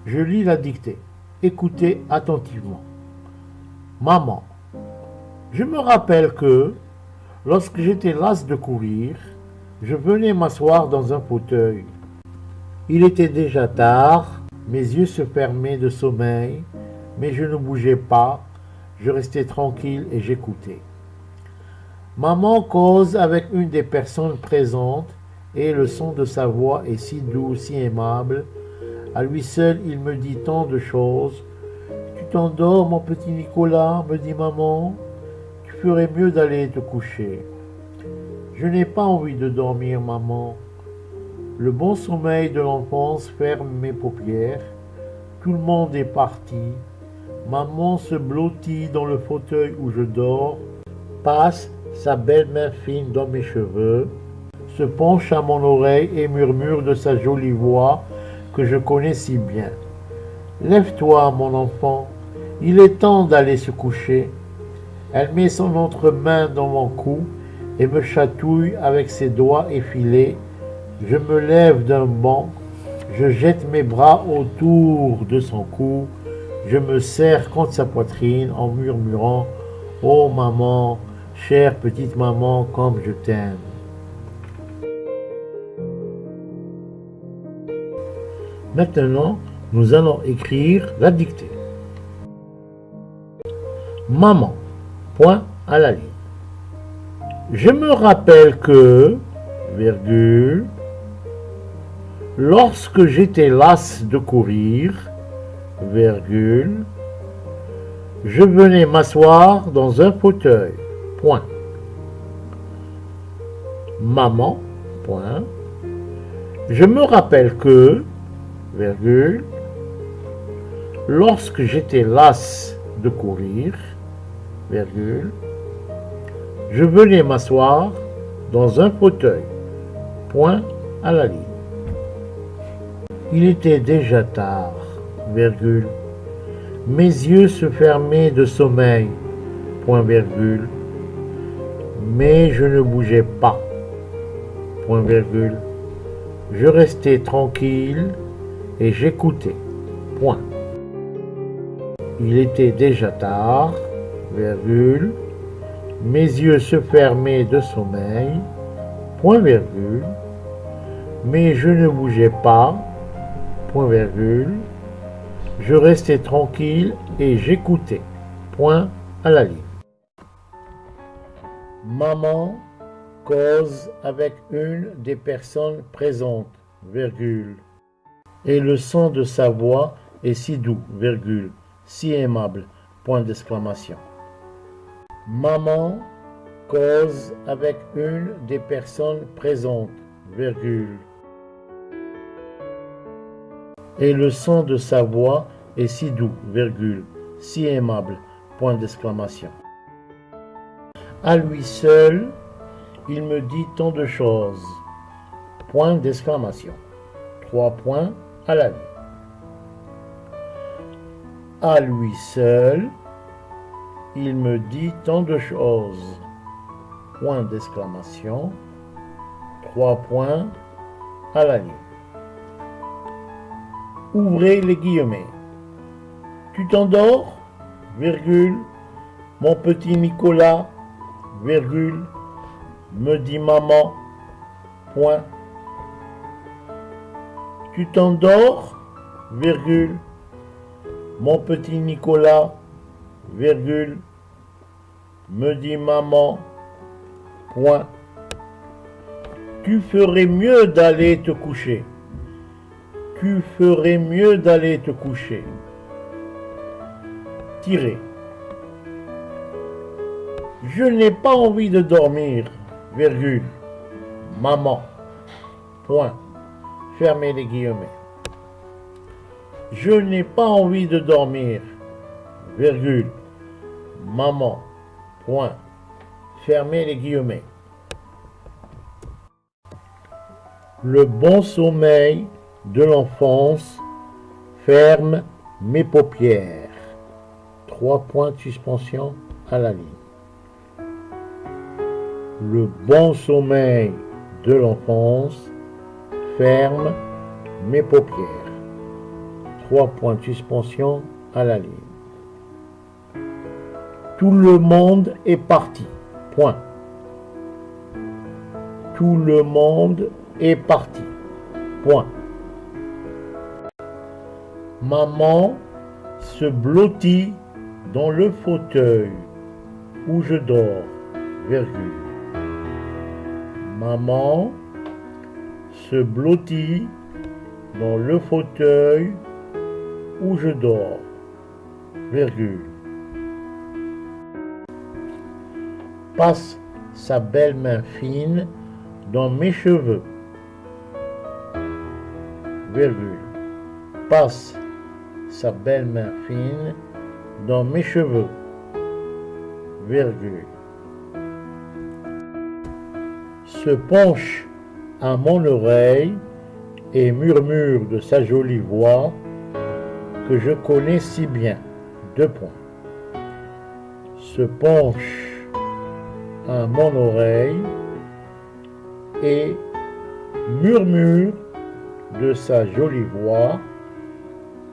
Je lis la dictée. Écoutez attentivement. Maman, je me rappelle que, lorsque j'étais las de courir, je venais m'asseoir dans un fauteuil. Il était déjà tard, mes yeux se fermaient de sommeil, mais je ne bougeais pas, je restais tranquille et j'écoutais. Maman cause avec une des personnes présentes et le son de sa voix est si doux, si aimable. À lui seul, il me dit tant de choses. Tu t'endors, mon petit Nicolas, me dit maman. Tu ferais mieux d'aller te coucher. Je n'ai pas envie de dormir, maman. Le bon sommeil de l'enfance ferme mes paupières. Tout le monde est parti. Maman se blottit dans le fauteuil où je dors, passe sa belle main fine dans mes cheveux, se penche à mon oreille et murmure de sa jolie voix que je connais si bien. Lève-toi, mon enfant, il est temps d'aller se coucher. Elle met son autre main dans mon cou et me chatouille avec ses doigts effilés. Je me lève d'un bond, je jette mes bras autour de son cou, je me serre contre sa poitrine en murmurant « Oh maman, chère petite maman, comme je t'aime ». Maintenant, nous allons écrire la dictée. Maman, point à la ligne. Je me rappelle que, virgule, lorsque j'étais las de courir, virgule, je venais m'asseoir dans un fauteuil, point. Maman, point. Je me rappelle que, virgule, lorsque j'étais las de courir, virgule, je venais m'asseoir dans un fauteuil, point à la ligne. Il était déjà tard, virgule. Mes yeux se fermaient de sommeil, point virgule. Mais je ne bougeais pas, point virgule. Je restais tranquille et j'écoutais, point. Il était déjà tard, virgule. Mes yeux se fermaient de sommeil, point virgule. Mais je ne bougeais pas, point virgule. Je restais tranquille et j'écoutais, point à la ligne. Maman cause avec une des personnes présentes, virgule. Et le son de sa voix est si doux, virgule, si aimable, point d'exclamation. Maman cause avec une des personnes présentes, virgule. Et le son de sa voix est si doux, virgule, si aimable, point d'exclamation. À lui seul, il me dit tant de choses, point d'exclamation. 3 points à la ligne. À lui seul, il me dit tant de choses, point d'exclamation. 3 points à la ligne. Ouvrez les guillemets. Tu t'endors, virgule, mon petit Nicolas, virgule, me dit maman, point. Tu t'endors, virgule, mon petit Nicolas, virgule, me dit maman, point. Tu ferais mieux d'aller te coucher. Tu ferais mieux d'aller te coucher. Tiré. Je n'ai pas envie de dormir, virgule, maman, point. Fermez les guillemets. Je n'ai pas envie de dormir, virgule, maman, point. Fermez les guillemets. Le bon sommeil de l'enfance ferme mes paupières. 3 points de suspension à la ligne. Le bon sommeil de l'enfance ferme mes paupières. 3 points de suspension à la ligne. Tout le monde est parti. Point. Tout le monde est parti. Point. Maman se blottit dans le fauteuil où je dors, virgule. Maman se blottit dans le fauteuil où je dors, virgule. Passe sa belle main fine dans mes cheveux, virgule. Passe sa belle main fine dans mes cheveux, virgule. Se penche à mon oreille et murmure de sa jolie voix que je connais si bien, 2 points. Se penche à mon oreille et murmure de sa jolie voix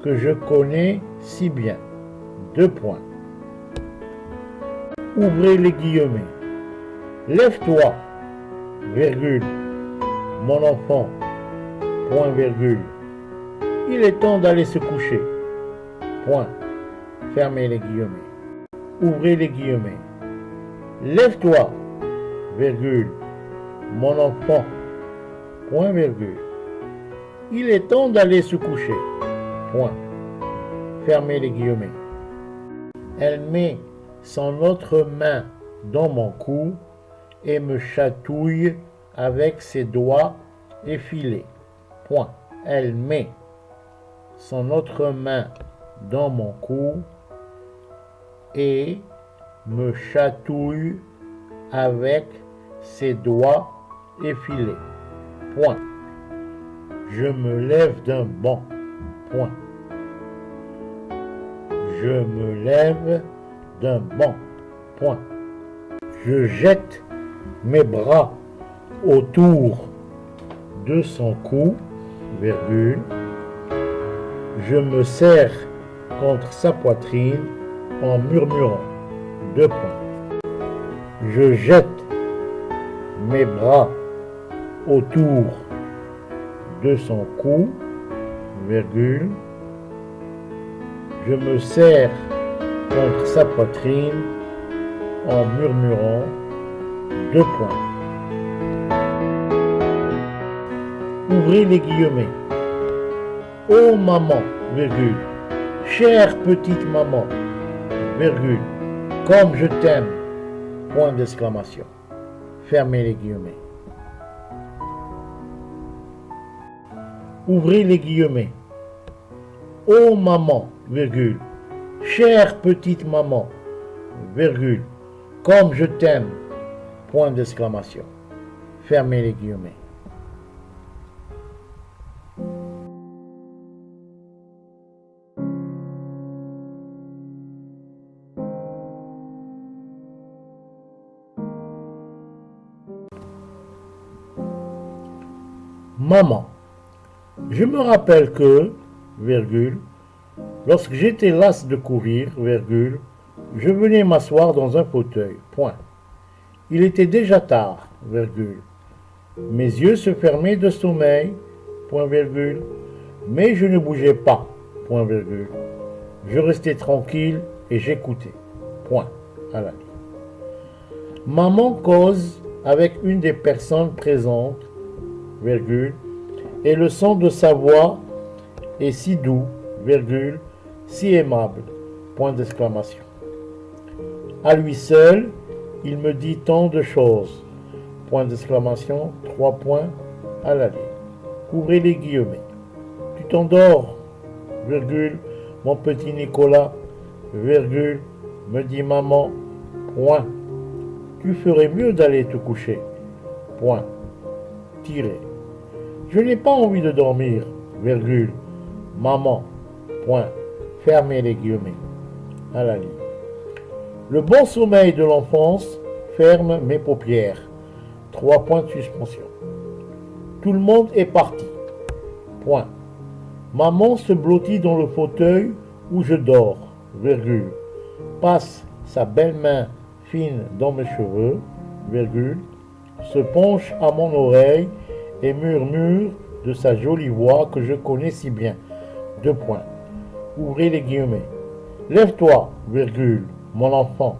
que je connais si bien, 2 points. Ouvrez les guillemets. Lève-toi, virgule, mon enfant, point virgule. Il est temps d'aller se coucher, point. Fermez les guillemets. Ouvrez les guillemets. Lève-toi, virgule, mon enfant, point virgule. Il est temps d'aller se coucher, point. Fermez les guillemets. Elle met son autre main dans mon cou et me chatouille avec ses doigts effilés. Point. Elle met son autre main dans mon cou et me chatouille avec ses doigts effilés. Point. Je me lève d'un bond. Point. Je me lève d'un bond. Point. Je jette mes bras autour de son cou, virgule. Je me serre contre sa poitrine en murmurant, 2 points. Je jette mes bras autour de son cou, virgule. Je me serre contre sa poitrine en murmurant, 2 points. Ouvrez les guillemets. Oh maman, virgule, chère petite maman, virgule, comme je t'aime, point d'exclamation. Fermez les guillemets. Ouvrez les guillemets. Oh maman, virgule, chère petite maman, virgule, comme je t'aime, point d'exclamation. Fermez les guillemets. Maman, je me rappelle que, virgule, lorsque j'étais las de courir, virgule, je venais m'asseoir dans un fauteuil, point. Il était déjà tard, virgule. Mes yeux se fermaient de sommeil, point virgule, mais je ne bougeais pas, point virgule. Je restais tranquille et j'écoutais, point, à la ligne. Maman cause avec une des personnes présentes, virgule, et le son de sa voix est si doux, virgule, si aimable, point d'exclamation. À lui seul, il me dit tant de choses, point d'exclamation, 3 points, à la ligne. Ouvrez les guillemets. Tu t'endors, virgule, mon petit Nicolas, virgule, me dit maman, point. Tu ferais mieux d'aller te coucher, point. Tiré. Je n'ai pas envie de dormir, virgule, maman, point. Fermez les guillemets, à la ligne. Le bon sommeil de l'enfance ferme mes paupières, 3 points de suspension. Tout le monde est parti, point. Maman se blottit dans le fauteuil où je dors, virgule, passe sa belle main fine dans mes cheveux, virgule, se penche à mon oreille et murmure de sa jolie voix que je connais si bien. Deux points. Ouvrez les guillemets. Lève-toi, virgule, mon enfant,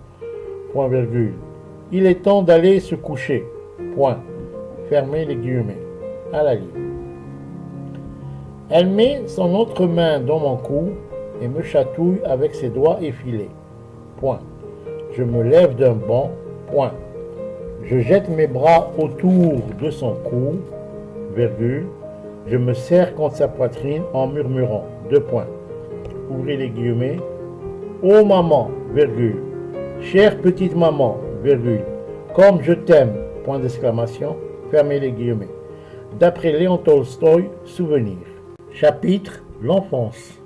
point virgule. Il est temps d'aller se coucher, point. Fermez les guillemets. À la ligne. Elle met son autre main dans mon cou et me chatouille avec ses doigts effilés. Point. Je me lève d'un bond. Point. Je jette mes bras autour de son cou, virgule. Je me serre contre sa poitrine en murmurant. Deux points. Ouvrez les guillemets. Oh maman, virgule. Chère petite maman, virgule. Comme je t'aime, point d'exclamation. Fermez les guillemets. D'après Léon Tolstoï, Souvenir. Chapitre L'enfance.